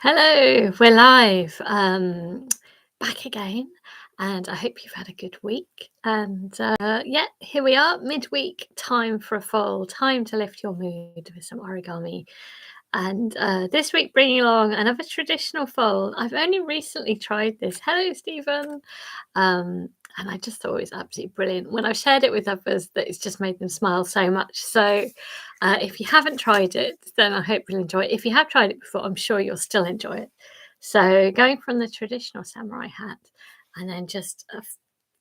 Hello, we're live. Back again, and I hope you've had a good week. And yeah, here we are, midweek, time for a fold, time to lift your mood with some origami. And this week, bringing along another traditional fold. I've only recently tried this. Hello, Stephen. And I just thought it was absolutely brilliant. When I've shared it with others, that it's just made them smile so much. So if you haven't tried it, then I hope you'll enjoy it. If you have tried it before, I'm sure you'll still enjoy it. So going from the traditional samurai hat and then just a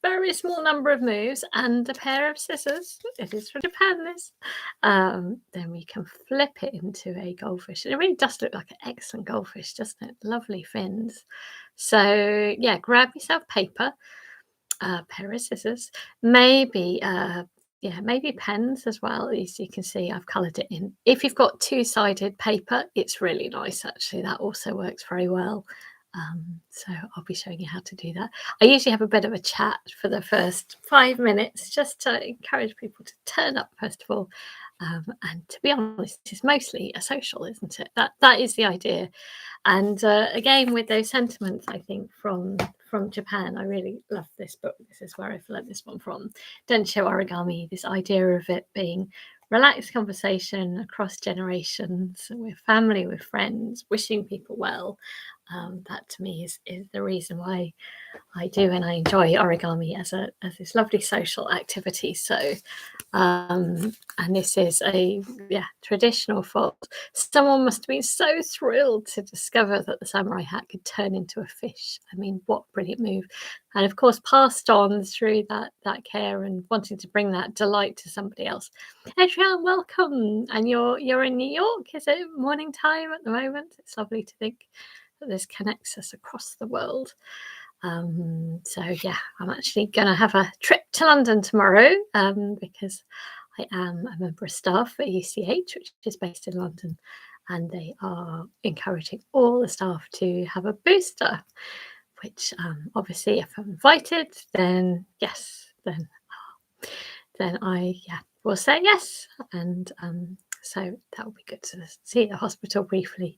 very small number of moves and a pair of scissors. It is from Japan, this. Then we can flip it into a goldfish. And it really does look like an excellent goldfish, doesn't it? Lovely fins. So yeah, grab yourself paper, a pair of scissors, maybe maybe pens as well. As you can see, I've coloured it in. If you've got two-sided paper, it's really nice actually. That also works very well. So I'll be showing you how to do that. I usually have a bit of a chat for the first 5 minutes just to encourage people to turn up first of all. And to be honest, it's mostly a social, isn't it? That is the idea. And again, with those sentiments, I think from Japan, I really love this book. This is where I've learned this one from. Densho origami. This idea of it being relaxed conversation across generations, with family, with friends, wishing people well. That to me is the reason why I do and I enjoy origami as this lovely social activity. So and this is a traditional fold. Someone must have been so thrilled to discover that the samurai hat could turn into a fish. I mean, what brilliant move. And of course, passed on through that care and wanting to bring that delight to somebody else. Adrienne, welcome. And you're in New York, is it morning time at the moment? It's lovely to think that this connects us across the world. So yeah, I'm actually going to have a trip to London tomorrow because I am a member of staff at UCH, which is based in London, and they are encouraging all the staff to have a booster, which obviously if I'm invited, then yes, then I will say yes. And so that will be good to see the hospital briefly.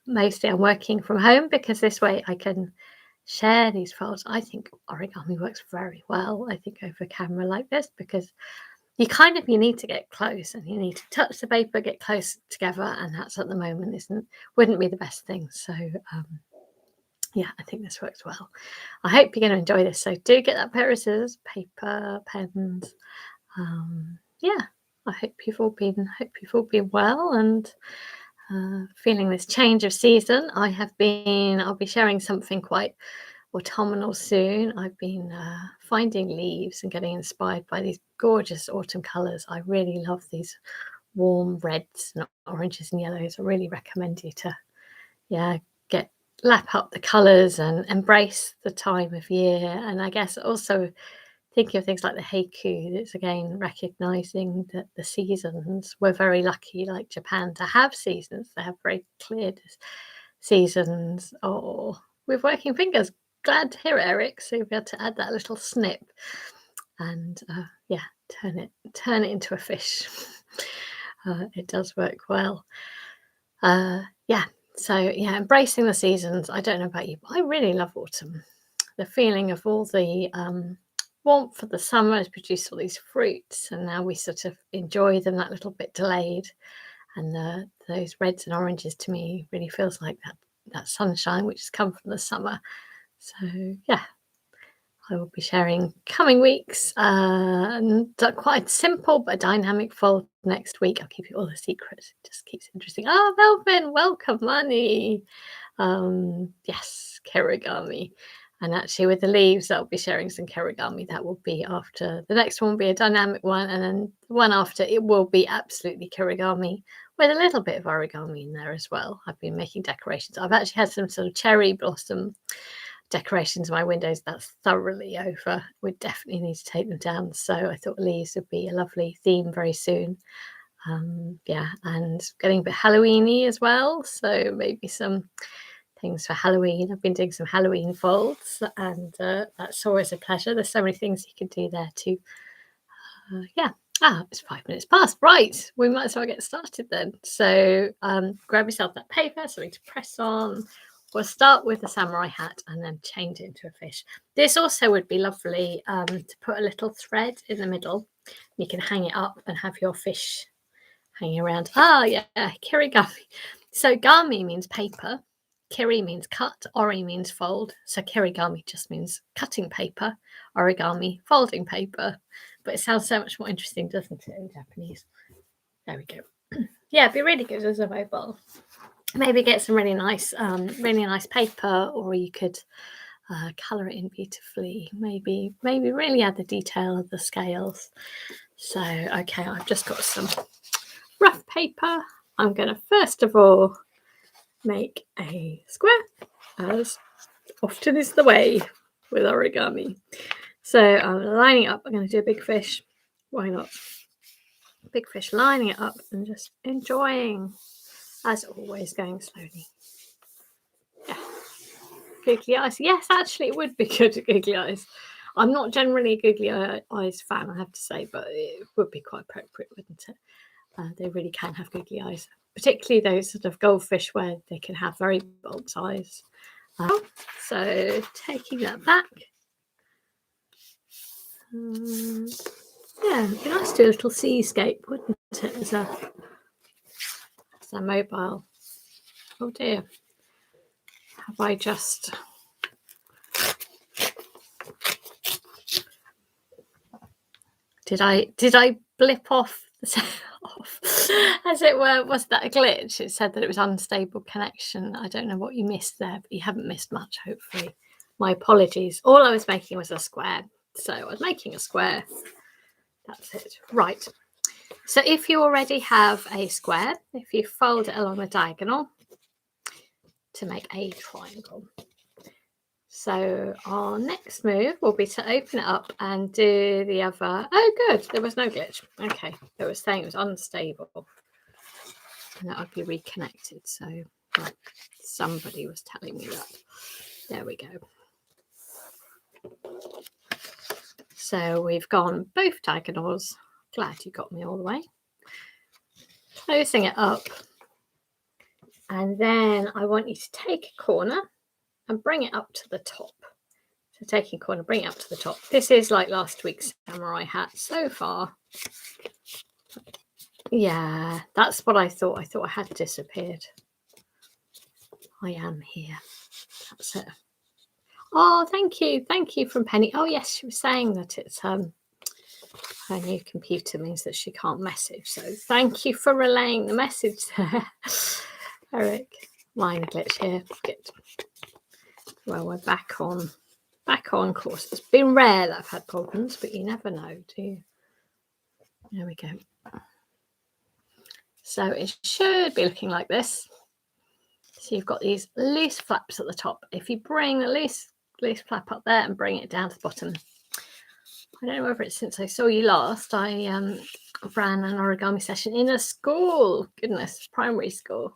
Mostly I'm working from home because this way I can share these files. I think origami works very well, I think, over camera like this, because you need to get close and you need to touch the paper, get close together, and that's at the moment wouldn't be the best thing. So yeah, I think this works well. I hope you're going to enjoy this. So do get that pair of scissors, paper, pens. Yeah, I hope you've all been well and feeling this change of season. I'll be sharing something quite autumnal soon. I've been finding leaves and getting inspired by these gorgeous autumn colours. I really love these warm reds and oranges and yellows. I really recommend you to lap up the colours and embrace the time of year. And I guess also thinking of things like the haiku, it's again recognising that the seasons, we're very lucky, like Japan, to have seasons. They have very clear seasons. Or with working fingers. Glad to hear it, Eric. So you'll be able to add that little snip and turn it into a fish. It does work well. So embracing the seasons. I don't know about you, but I really love autumn. The feeling of all the warmth of the summer has produced all these fruits, and now we sort of enjoy them that little bit delayed. And those reds and oranges to me really feels like that sunshine which has come from the summer. So yeah, I will be sharing coming weeks and quite simple but dynamic fold next week. I'll keep you all the secrets. It just keeps interesting. Oh, Melvin, welcome, Money. Yes, kerigami. And actually with the leaves, I'll be sharing some kerigami. That will be after. The next one will be a dynamic one, and then the one after it will be absolutely kerigami with a little bit of origami in there as well. I've been making decorations. I've actually had some sort of cherry blossom decorations in my windows. That's thoroughly over. We definitely need to take them down. So I thought leaves would be a lovely theme very soon. And getting a bit Halloweeny as well. So maybe some things for Halloween. I've been doing some Halloween folds, and that's always a pleasure. There's so many things you can do there too. It's 5 minutes past. Right, we might as well get started then. So grab yourself that paper, something to press on. We'll start with the samurai hat and then change it into a fish. This also would be lovely to put a little thread in the middle. You can hang it up and have your fish hanging around. Yeah, kirigami. So gami means paper. Kiri means cut, ori means fold. So kirigami just means cutting paper, origami, folding paper. But it sounds so much more interesting, doesn't it, in Japanese? There we go. Yeah, it'd be really good as a mobile. Maybe get some really nice paper, or you could colour it in beautifully. Maybe really add the detail of the scales. So, okay, I've just got some rough paper. I'm going to first of all make a square, as often is the way with origami. So I'm lining it up. I'm going to do a big fish. Why not? Big fish, lining it up and just enjoying, as always, going slowly. Yeah. Googly eyes. Yes, actually, it would be good at googly eyes. I'm not generally a googly eyes fan, I have to say, but it would be quite appropriate, wouldn't it? They really can have googly eyes, particularly those sort of goldfish where they can have very bold eyes. So taking that back. Yeah, it'd be nice to do a little seascape, wouldn't it, as a mobile. Oh dear. Have I just... Did I blip off as it were? Was that a glitch? It said that it was unstable connection. I don't know what you missed there, but you haven't missed much, hopefully. My apologies. All I was making was a square. So I was making a square. That's it. Right. So if you already have a square, if you fold it along the diagonal to make a triangle. So our next move will be to open it up and do the other. Oh, good. There was no glitch. Okay. It was saying it was unstable. And that would be reconnected. So right, somebody was telling me that. There we go. So we've gone both diagonals. Glad you got me all the way. Closing it up. And then I want you to take a corner and bring it up to the top. So taking a corner, bring it up to the top. This is like last week's samurai hat so far. Yeah, that's what I thought. I thought I had disappeared. I am here. That's it. Oh, thank you. Thank you from Penny. Oh, yes, she was saying that it's her new computer means that she can't message. So thank you for relaying the message there. Eric, minor glitch here. Good. Well, we're back on course. It's been rare that I've had problems, but you never know, do you? There we go. So it should be looking like this. So you've got these loose flaps at the top. If you bring the loose flap up there and bring it down to the bottom. I don't know whether it's since I saw you last. I ran an origami session in a school. Goodness, primary school.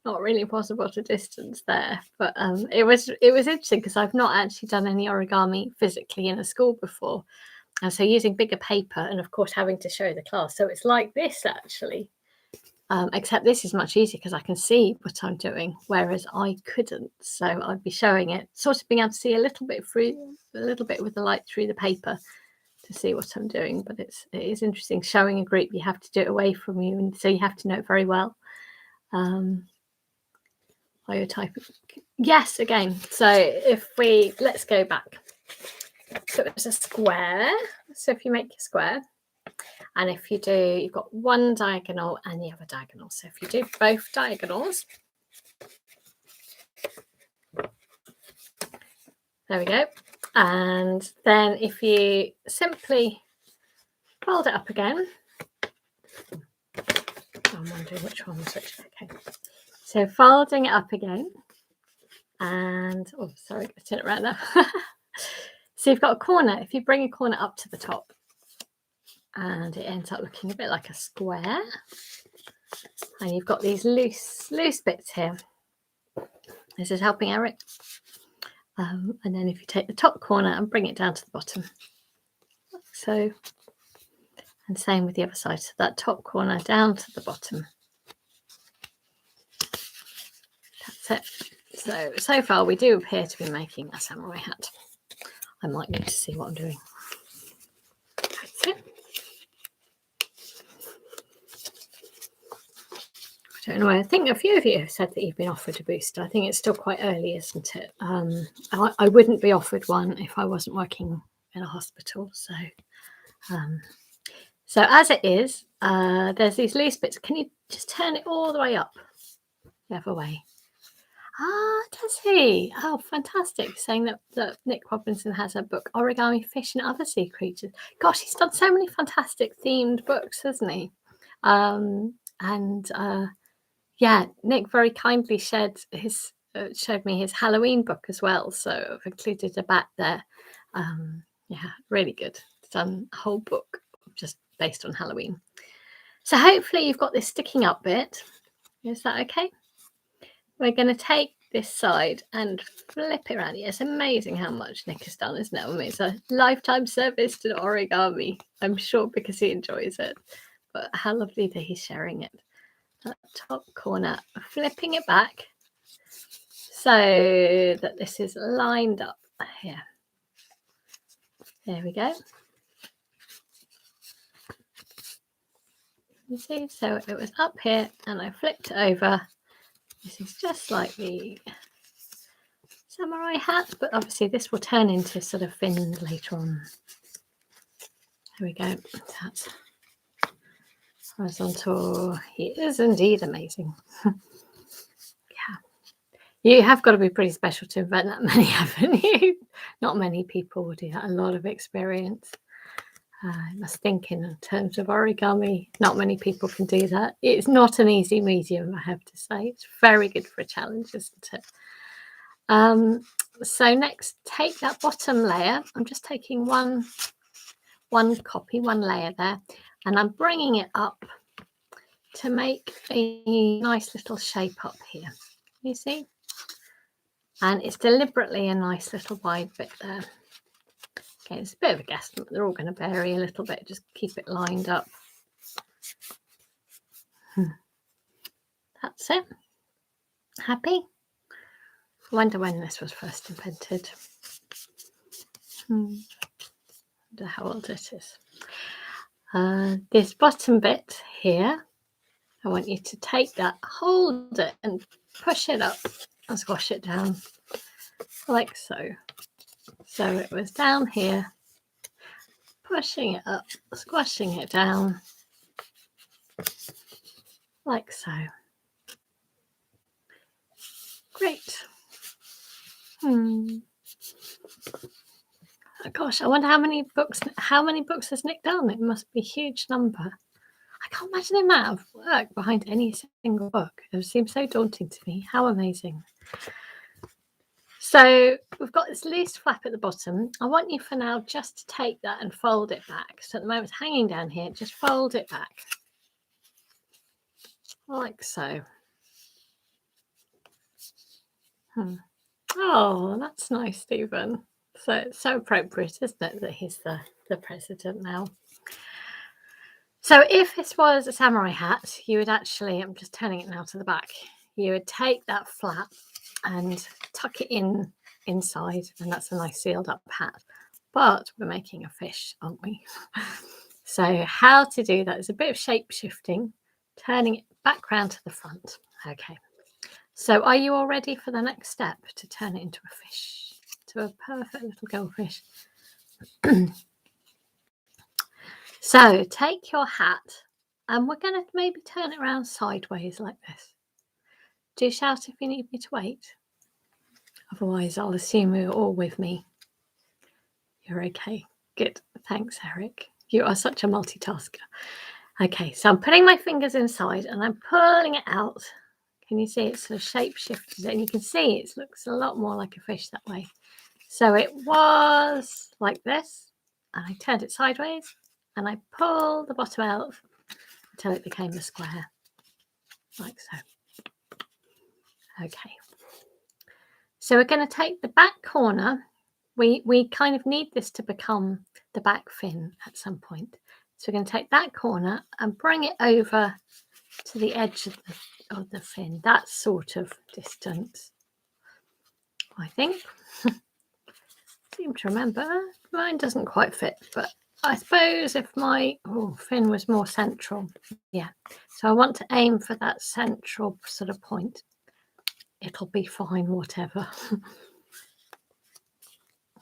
Not really possible to distance there, but it was interesting because I've not actually done any origami physically in a school before, and so using bigger paper and of course having to show the class. So it's like this actually, except this is much easier because I can see what I'm doing, whereas I couldn't. So I'd be showing it, sort of being able to see a little bit with the light through the paper to see what I'm doing. But it is interesting showing a group. You have to do it away from you, and so you have to know it very well. While you're typing. Yes, again. So let's go back. So it's a square. So if you make a square, and if you do, you've got one diagonal and the other diagonal. So if you do both diagonals, there we go. And then if you simply fold it up again, I'm wondering which one was which. Okay. So folding it up again, and oh, sorry, I turn it around now. So you've got a corner. If you bring a corner up to the top, and it ends up looking a bit like a square, and you've got these loose bits here. This is helping Eric. And then if you take the top corner and bring it down to the bottom, so, And same with the other side. So that top corner down to the bottom. That's it. So far we do appear to be making a samurai hat. I might need to see what I'm doing. That's it. I don't know. I think a few of you have said that you've been offered a booster. I think it's still quite early, isn't it? I wouldn't be offered one if I wasn't working in a hospital. So as it is, there's these loose bits. Can you just turn it all the way up? The other way. Ah, does he? Oh, fantastic. Saying that Nick Robinson has a book, Origami Fish and Other Sea Creatures. Gosh, he's done so many fantastic themed books, hasn't he? Yeah, Nick very kindly showed me his Halloween book as well. So I've included a back there. Yeah, really good. It's done a whole book just based on Halloween. So hopefully you've got this sticking up bit. Is that okay? We're going to take this side and flip it around. It's amazing how much Nick has done, isn't it? I mean, it's a lifetime service to origami, I'm sure, because he enjoys it. But how lovely that he's sharing it. That top corner, flipping it back so that this is lined up here. There we go. You see, so it was up here and I flipped it over. This is just like the samurai hat, but obviously this will turn into sort of fins later on. There we go. That's horizontal. He is indeed amazing. Yeah. You have got to be pretty special to invent that many, haven't you? Not many people will do that. A lot of experience. I must think in terms of origami, not many people can do that. It's not an easy medium, I have to say. It's very good for a challenge, isn't it? So next, take that bottom layer. I'm just taking one layer there, and I'm bringing it up to make a nice little shape up here. You see? And it's deliberately a nice little wide bit there. Okay, it's a bit of a guesstimate. They're all going to vary a little bit. Just keep it lined up. That's it. Happy? I wonder when this was first invented. I wonder how old it is. This bottom bit here, I want you to take that, hold it and push it up and squash it down like so. So it was down here, pushing it up, squashing it down like so. Great. Oh gosh, I wonder how many books has Nick done? It must be a huge number. I can't imagine the amount of work behind any single book. It seems so daunting to me. How amazing. So we've got this loose flap at the bottom. I want you for now just to take that and fold it back. So at the moment it's hanging down here, just fold it back. Like so. Oh, that's nice, Stephen. So it's so appropriate, isn't it, that he's the president now. So if this was a samurai hat, you would actually, I'm just turning it now to the back, you would take that flap and tuck it inside, and that's a nice sealed up hat. But we're making a fish, aren't we? So how to do that is a bit of shape shifting, turning it back round to the front. Okay. So are you all ready for the next step to turn it into a fish, to a perfect little goldfish? So take your hat and we're going to maybe turn it around sideways like this. Do shout if you need me to wait. Otherwise, I'll assume you're all with me. You're okay. Good. Thanks, Eric. You are such a multitasker. Okay, so I'm putting my fingers inside and I'm pulling it out. Can you see it's sort of shape shifted? And you can see it looks a lot more like a fish that way. So it was like this, and I turned it sideways, and I pulled the bottom out until it became a square, like so. Okay. So we're going to take the back corner. We kind of need this to become the back fin at some point. So we're going to take that corner and bring it over to the edge of the fin. That sort of distance, I think. Seem to remember. Mine doesn't quite fit, but I suppose if my fin was more central, yeah. So I want to aim for that central sort of point. It'll be fine, whatever.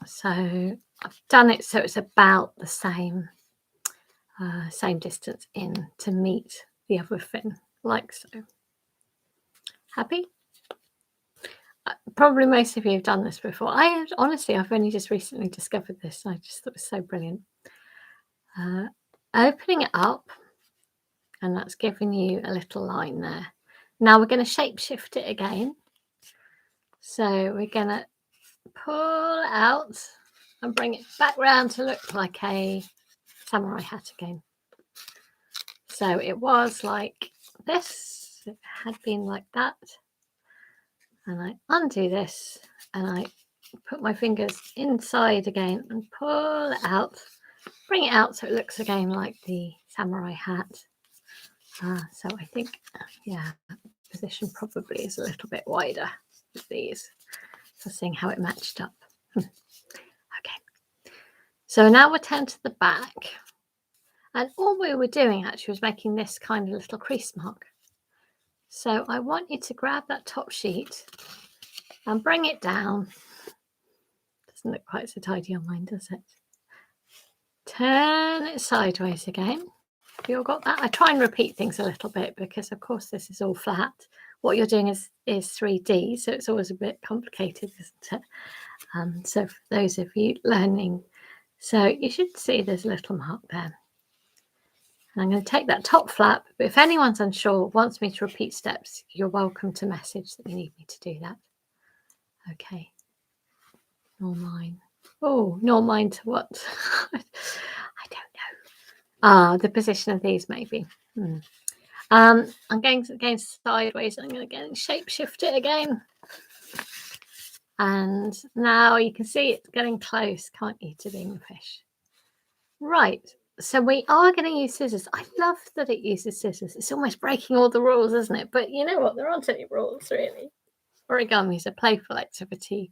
So I've done it so it's about the same distance in to meet the other fin, like so. Happy? Probably most of you have done this before. I've only just recently discovered this. I just thought it was so brilliant. Opening it up, and that's giving you a little line there. Now we're going to shape shift it again. So we're going to pull it out and bring it back round to look like a samurai hat again. So it was like this. It had been like that. And I undo this and I put my fingers inside again and pull it out, bring it out so it looks again like the samurai hat. So I think, yeah, position probably is a little bit wider with these for seeing how it matched up. Okay, so now we'll turn to the back, and all we were doing actually was making this kind of little crease mark. So I want you to grab that top sheet and bring it down. Doesn't look quite so tidy on mine, does it? Turn it sideways again. Have you all got that? I try and repeat things a little bit because, of course, this is all flat. What you're doing is 3D, so it's always a bit complicated, isn't it? So for those of you learning, so you should see there's a little mark there. And I'm going to take that top flap, but if anyone's unsure, wants me to repeat steps, you're welcome to message that you need me to do that. Okay. Nor mine. Oh, nor mine to what? I don't know. The position of these maybe. I'm going sideways. I'm going to again shape shift it again. And now you can see it's getting close, can't you, to being a fish? Right. So we are going to use scissors. I love that it uses scissors. It's almost breaking all the rules, isn't it? But you know what? There aren't any rules, really. Origami is a playful activity.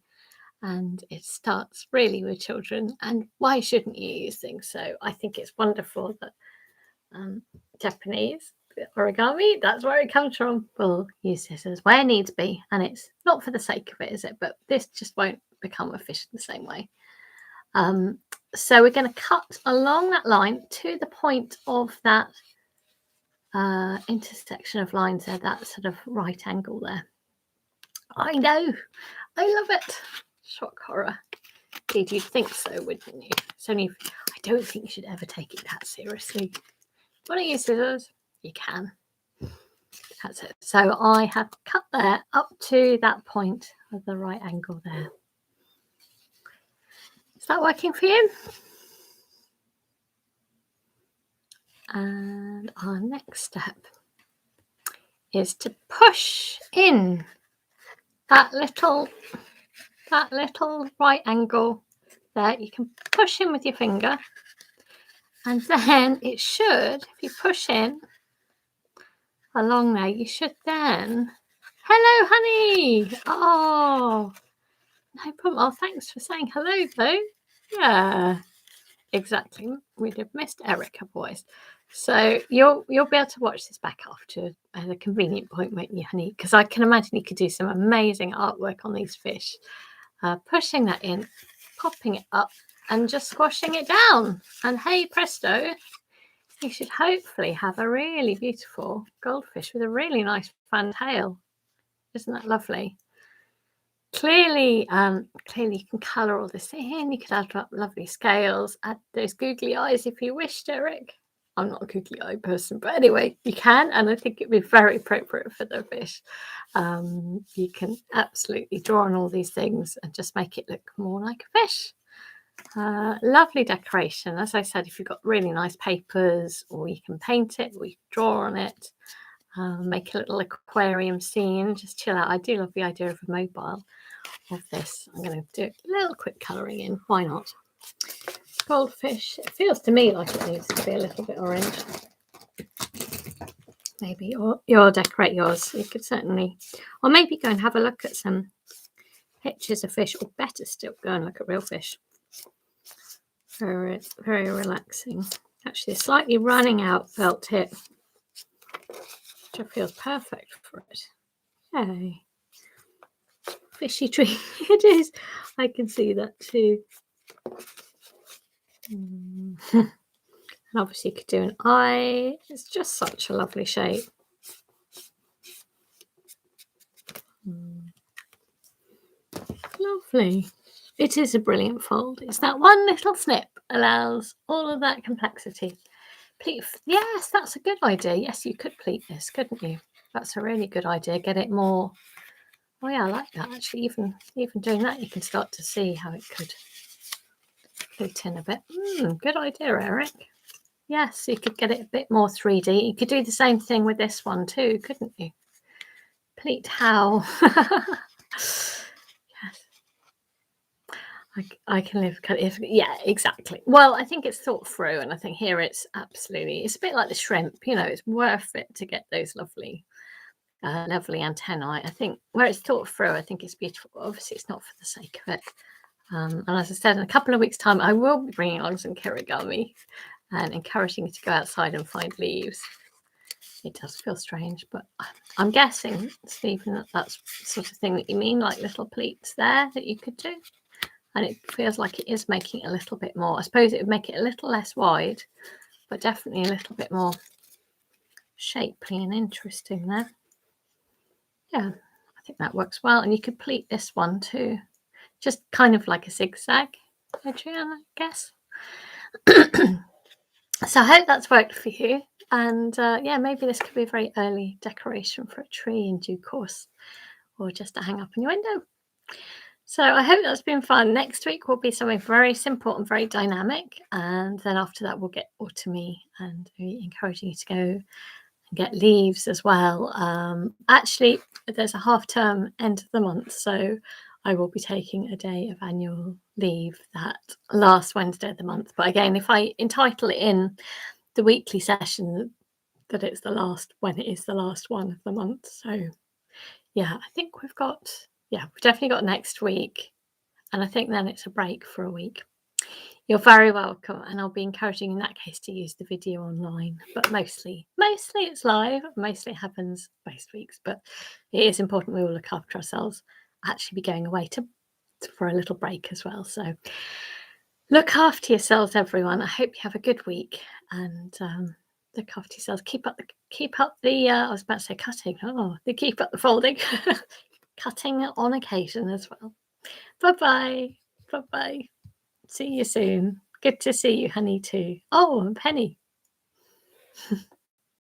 And it starts really with children. And why shouldn't you use things? So I think it's wonderful that Japanese origami, that's where it comes from, will use scissors where needs be. And it's not for the sake of it, is it? But this just won't become a fish the same way. So we're going to cut along that line to the point of that intersection of lines there, that sort of right angle there. I know. I love it. Shock horror. Indeed, you'd think so, wouldn't you? It's only, I don't think you should ever take it that seriously. Want to use scissors? You can. That's it. So I have cut there up to that point of the right angle there. Is that working for you? And our next step is to push in that little right angle there. You can push in with your finger, and then it should, if you push in along there, you should then, hello honey, oh no problem. Oh, thanks for saying hello though. Yeah, exactly. We'd have missed Eric otherwise. So you'll be able to watch this back after at a convenient point, won't you, honey? Because I can imagine you could do some amazing artwork on these fish. Pushing that in, popping it up, and just squashing it down. And hey presto, you should hopefully have a really beautiful goldfish with a really nice fan tail. Isn't that lovely? Clearly, you can colour all this in. You could add up lovely scales, add those googly eyes if you wished, Eric. I'm not a googly eye person, but anyway, you can, and I think it'd be very appropriate for the fish. You can absolutely draw on all these things and just make it look more like a fish. Lovely decoration. As I said, if you've got really nice papers, or you can paint it, or you can draw on it, make a little aquarium scene, just chill out. I do love the idea of a mobile of this. I'm going to do a little quick colouring in. Why not? Goldfish. It feels to me like it needs to be a little bit orange. Maybe you'll decorate yours. You could certainly, or maybe go and have a look at some pictures of fish, or better still, go and look at real fish. Very, very relaxing. Actually, a slightly running out felt tip, which feels perfect for it. Yay. Fishy tree. It is. I can see that too. And obviously you could do an eye. It's just such a lovely shape. Lovely. It is a brilliant fold. It's that one little snip allows all of that complexity. Pleat. Yes, that's a good idea. Yes, you could pleat this, couldn't you? That's a really good idea. Get it more. Oh yeah, I like that. Actually, even doing that, you can start to see how it could pleat in a bit. Good idea, Eric. Yes, you could get it a bit more 3D. You could do the same thing with this one too, couldn't you? Pleat how? Yes. I can live. Yeah, exactly. Well, I think it's thought through, and I think here it's absolutely. It's a bit like the shrimp. You know, it's worth it to get those lovely antennae. I think where it's thought through, I think it's beautiful. Obviously, it's not for the sake of it. And as I said, in a couple of weeks' time, I will be bringing along some kirigami and encouraging you to go outside and find leaves. It does feel strange, but I'm guessing, Stephen, that that's the sort of thing that you mean, like little pleats there that you could do. And it feels like it is making it a little bit more. I suppose it would make it a little less wide, but definitely a little bit more shapely and interesting there. Yeah, I think that works well. And you could pleat this one too. Just kind of like a zigzag, Adrian, I guess. So I hope that's worked for you. And yeah, maybe this could be a very early decoration for a tree in due course, or just to hang up in your window. So I hope that's been fun. Next week will be something very simple and very dynamic. And then after that, we'll get autumny and encouraging you to go and get leaves as well. Actually, there's a half term end of the month. So I will be taking a day of annual leave that last Wednesday of the month. But again, if I entitle it in the weekly session, that it's the last, when it is the last one of the month. So yeah, I think we've definitely got next week. And I think then it's a break for a week. You're very welcome. And I'll be encouraging in that case to use the video online, but mostly it's live. Mostly it happens most weeks, but it is important we all look after ourselves. Actually be going away for a little break as well. So look after yourselves, everyone. I hope you have a good week, and look after yourselves. Keep up the I was about to say cutting. Keep up the folding. Cutting on occasion as well. Bye bye. See you soon. Good to see you, honey, too. Oh, and Penny.